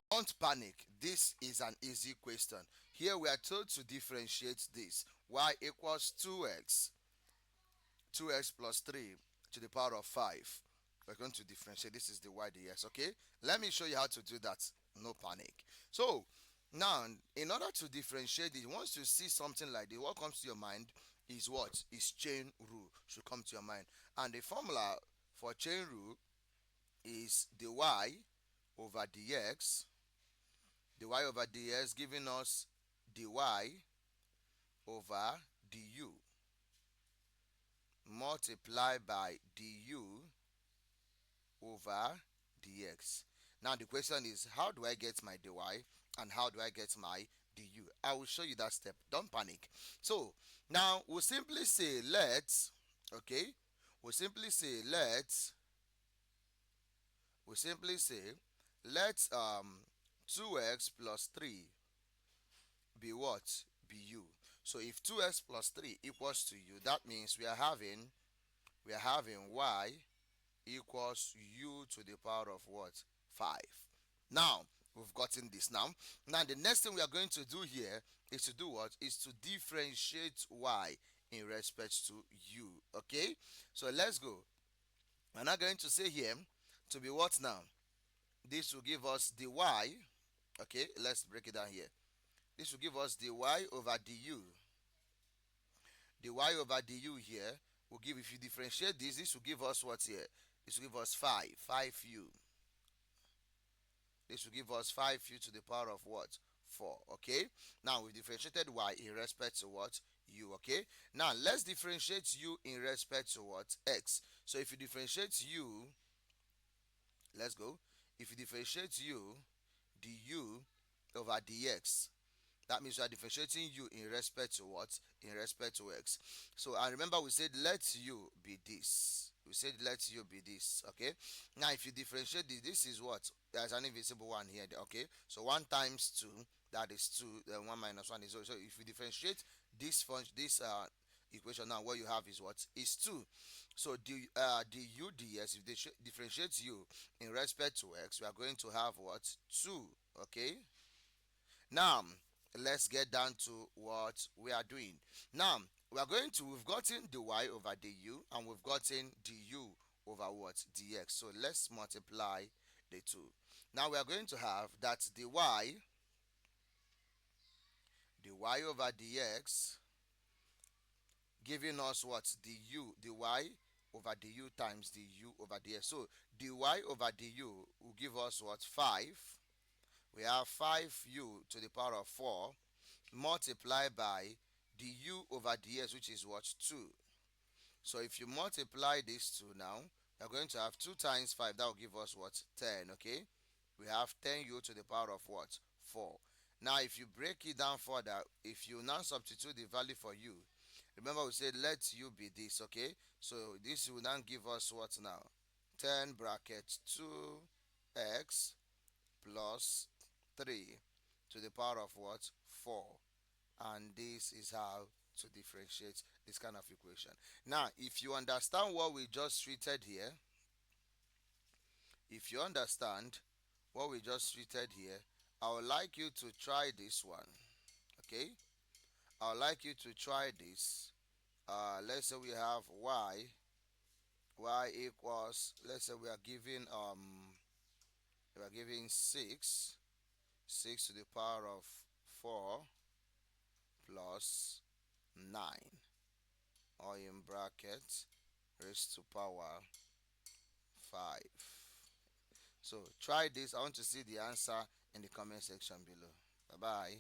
Don't panic. This is an easy question. Here we are told to differentiate this. Y equals 2x plus 3 to the power of 5. We're going to differentiate. This is the y dx. Okay, let me show you how to do that. No panic. So now, in order to differentiate it, once you see something like this, what comes to your mind is what is chain rule should come to your mind. And the formula for chain rule is the y over dx, the y over dx giving us dy over du multiplied by du over dx. Now the question is, how do I get my dy and how do I get my du? I will show you that step. Don't panic. So now we'll simply say okay, we'll simply say let 2x plus 3 be what? Be u. So if 2x plus 3 equals to u, that means we are having y equals u to the power of what? 5. Now, we've gotten this now. Now, the next thing we are going to do here is to do what? Is to differentiate y in respect to u. Okay? So, let's go. We're not going to say here to be what now? This will give us dy. Okay? Let's break it down here. This will give us dy over du. Dy over du here will give, if you differentiate this will give us what here? This will give us 5u. This will give us 5u to the power of what? 4. Okay. Now we differentiated y in respect to what? U. Okay. Now let's differentiate u in respect to what? X. So if you differentiate u, let's go. If you differentiate u, du over dx, that means we are differentiating u in respect to what? In respect to x. So and remember we said let u be this. We said let u be this. Okay. Now if you differentiate this is what? There's an invisible one here. Okay. So 1 times 2, that is 2. Then 1 minus 1 is 0. So if you differentiate this equation, now what you have is what? Is 2. So du ds, if they differentiate u in respect to x, we are going to have what? 2. Okay. Now let's get down to what we are doing. Now we've gotten dy over du and we've gotten du over what? Dx. So let's multiply the two. Now we are going to have that dy over dx giving us what? Dy over du times du over dx. So dy over du will give us what? 5. We have 5u to the power of 4 multiplied by du over ds, which is what? 2. So if you multiply these two now, you're going to have 2 times 5. That will give us what? 10. Okay. We have 10u to the power of what? 4. Now if you break it down further, if you now substitute the value for u, remember we said let u be this. Okay. So this will now give us what now? 10 bracket 2x plus 3 to the power of what? 4. And this is how to differentiate this kind of equation. Now if you understand what we just treated here, if you understand what we just treated here, I would like you to try this one. Okay, I would like you to try this. Let's say we have y equals, let's say we are giving 6 to the power of 4 plus 9, or in bracket raised to power 5. So try this. I want to see the answer in the comment section below. Bye bye.